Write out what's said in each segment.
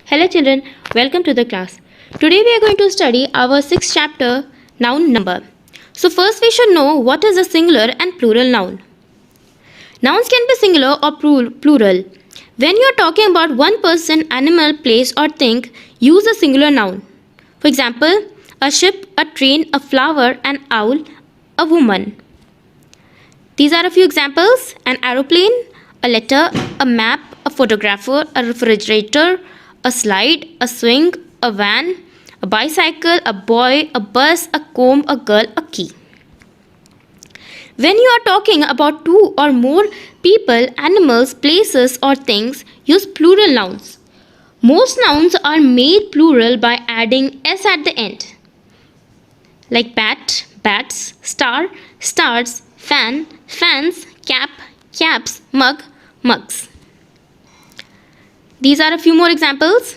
Hello children, welcome to the class. Today we are going to study our sixth chapter, noun number. So first we should know what is a singular and plural noun. Nouns can be singular or plural. When you are talking about one person, animal, place or thing, use a singular noun. For example, a ship, a train, a flower, an owl, a woman. These are a few examples: an aeroplane, a letter, a map, a photographer, a refrigerator, a slide, a swing, a van, a bicycle, a boy, a bus, a comb, a girl, a key. When you are talking about two or more people, animals, places, or things, use plural nouns. Most nouns are made plural by adding s at the end, like bat, bats, star, stars, fan, fans, cap, caps, mug, mugs. These are a few more examples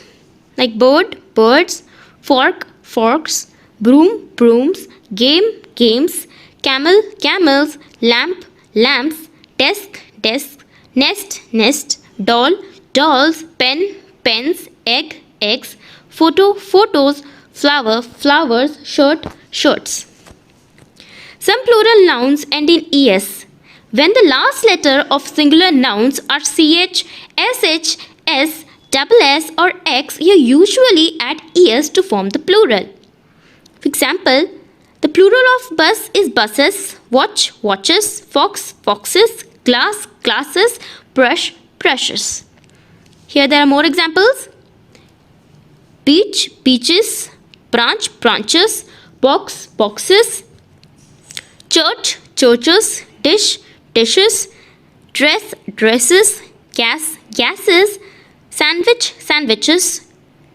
like bird, birds, fork, forks, broom, brooms, game, games, camel, camels, lamp, lamps, desk, desks, nest, nest, doll, dolls, pen, pens, egg, eggs, photo, photos, flower, flowers, shirt, shirts. Some plural nouns end in es. When the last letter of singular nouns are ch, sh, s, double s or x, you usually add es to form the plural. For example, the plural of bus is buses, watch, watches, fox, foxes, glass, glasses, brush, brushes. Here there are more examples: beach, beaches, branch, branches, box, boxes, church, churches, dish, dishes, dress, dresses, gas, gases, sandwich, sandwiches,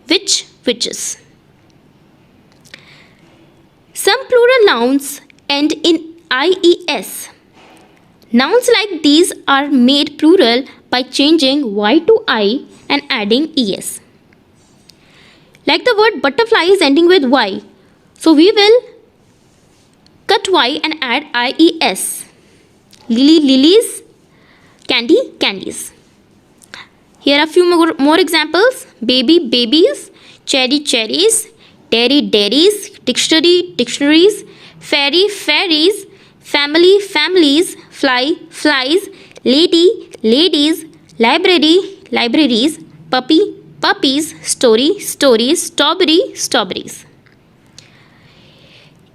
witch, witches. Some plural nouns end in ies. Nouns like these are made plural by changing y to I and adding es. Like the word butterfly is ending with y, so we will cut y and add ies. Lily, lilies, candy, candies. Here are a few more examples: baby, babies, cherry, cherries, dairy, dairies, dictionary, dictionaries, fairy, fairies, family, families, fly, flies, lady, ladies, library, libraries, puppy, puppies, story, stories, strawberry, strawberries.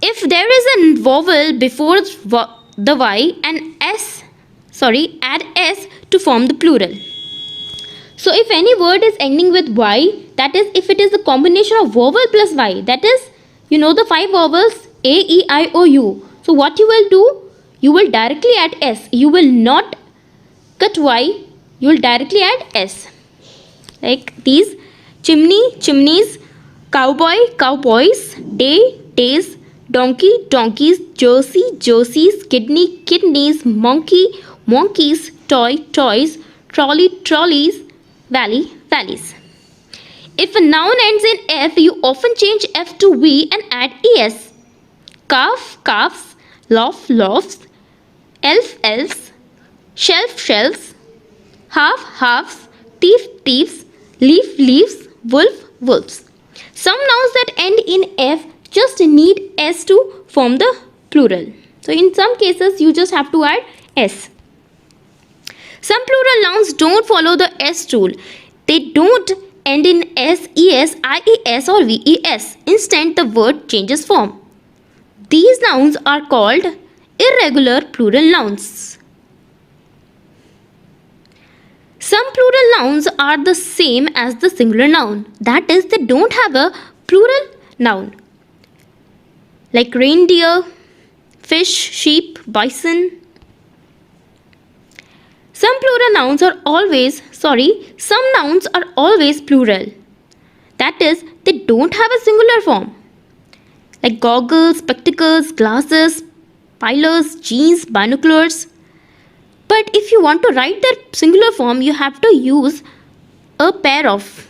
If there is a vowel before the y and add s to form the plural. So if any word is ending with y, that is if it is the combination of vowel plus y, that is, you know the 5 vowels a, e, I, o, u. So what you will do, you will directly add s. You will not cut y, you will directly add s. Like these: chimney, chimneys, cowboy, cowboys, day, days, donkey, donkeys, jersey, jerseys, kidney, kidneys, monkey, monkeys, toy, toys, trolley, trolleys, valley, valleys. If a noun ends in f, you often change f to v and add es. Calf, calves, loaf, loaves, elf, elves, shelf, shelves, half, halves, thief, thieves, leaf, leaves, wolf, wolves. Some nouns that end in f just need s to form the plural. So in some cases you just have to add s. Some plural nouns don't follow the s rule. They don't end in s, es, ies or ves. Instead, the word changes form. These nouns are called irregular plural nouns. Some plural nouns are the same as the singular noun. That is, they don't have a plural noun. Like reindeer, fish, sheep, bison. Some nouns are always plural. That is, they don't have a singular form. Like goggles, spectacles, glasses, pilers, jeans, binoculars. But if you want to write their singular form, you have to use a pair of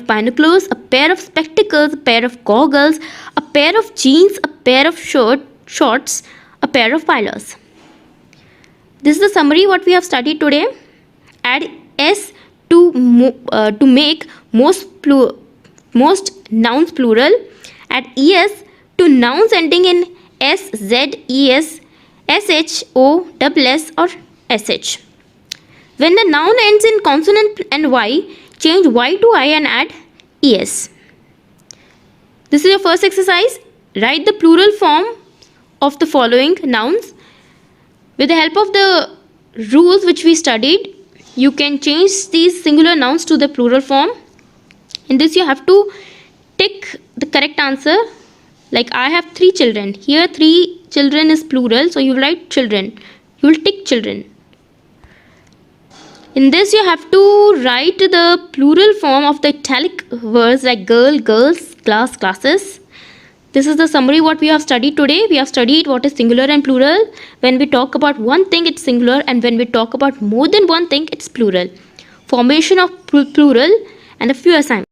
binoculars, a pair of spectacles, a pair of goggles, a pair of jeans, a pair of shorts, a pair of pilers. This is the summary what we have studied today. Add s to make most nouns plural. Add es to nouns ending in s, z, es, sh, o, ss or sh. When the noun ends in consonant and y, change y to I and add es. This is your first exercise. Write the plural form of the following nouns. With the help of the rules which we studied, you can change these singular nouns to the plural form. In this you have to tick the correct answer. Like I have 3 children. Here 3 children is plural, so you will write children. You will tick children. In this you have to write the plural form of the italic words like girl, girls, class, classes. This is the summary what we have studied today. We have studied what is singular and plural. When we talk about one thing, it's singular, and when we talk about more than one thing, it's plural. Formation of plural and a few assignments.